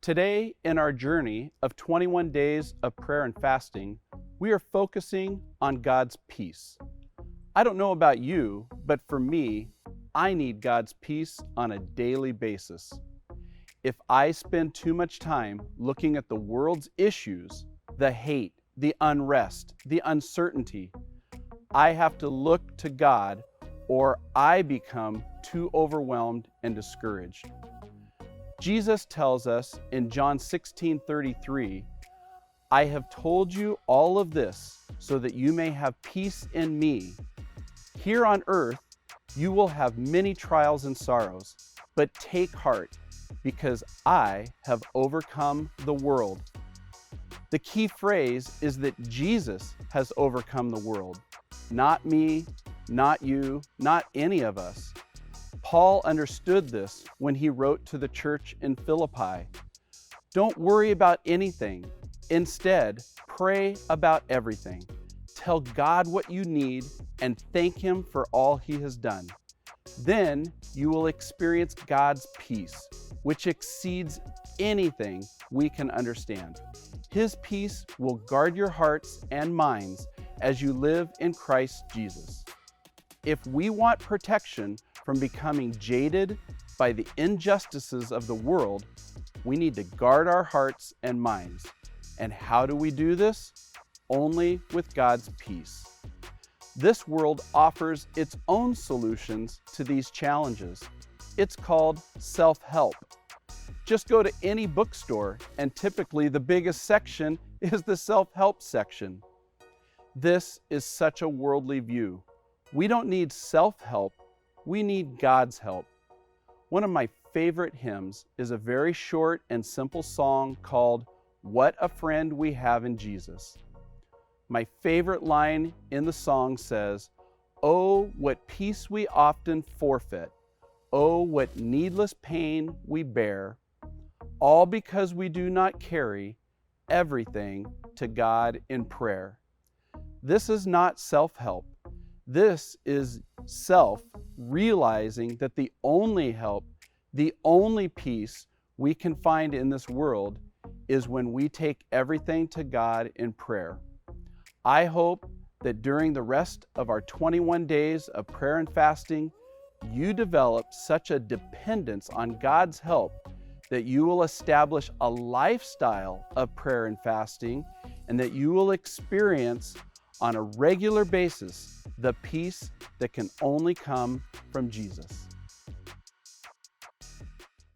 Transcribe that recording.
Today, in our journey of 21 days of prayer and fasting, we are focusing on God's peace. I don't know about you, but for me, I need God's peace on a daily basis. If I spend too much time looking at the world's issues, the hate, the unrest, the uncertainty, I have to look to God or I become too overwhelmed and discouraged. Jesus tells us in John 16:33, I have told you all of this so that you may have peace in me. Here on earth, you will have many trials and sorrows, but take heart, because I have overcome the world. The key phrase is that Jesus has overcome the world. Not me, not you, not any of us. Paul understood this when he wrote to the church in Philippi. Don't worry about anything. Instead, pray about everything. Tell God what you need and thank Him for all He has done. Then you will experience God's peace, which exceeds anything we can understand. His peace will guard your hearts and minds as you live in Christ Jesus. If we want protection from becoming jaded by the injustices of the world, we need to guard our hearts and minds. And how do we do this? Only with God's peace. This world offers its own solutions to these challenges. It's called self-help. Just go to any bookstore, and typically the biggest section is the self-help section. This is such a worldly view. We don't need self-help, we need God's help. One of my favorite hymns is a very short and simple song called What a Friend We Have in Jesus. My favorite line in the song says, "Oh, what peace we often forfeit. Oh, what needless pain we bear. All because we do not carry everything to God in prayer." This is not self-help. This is realizing that the only help, the only peace we can find in this world is when we take everything to God in prayer. I hope that during the rest of our 21 days of prayer and fasting, you develop such a dependence on God's help that you will establish a lifestyle of prayer and fasting, and that you will experience on a regular basis the peace that can only come from Jesus.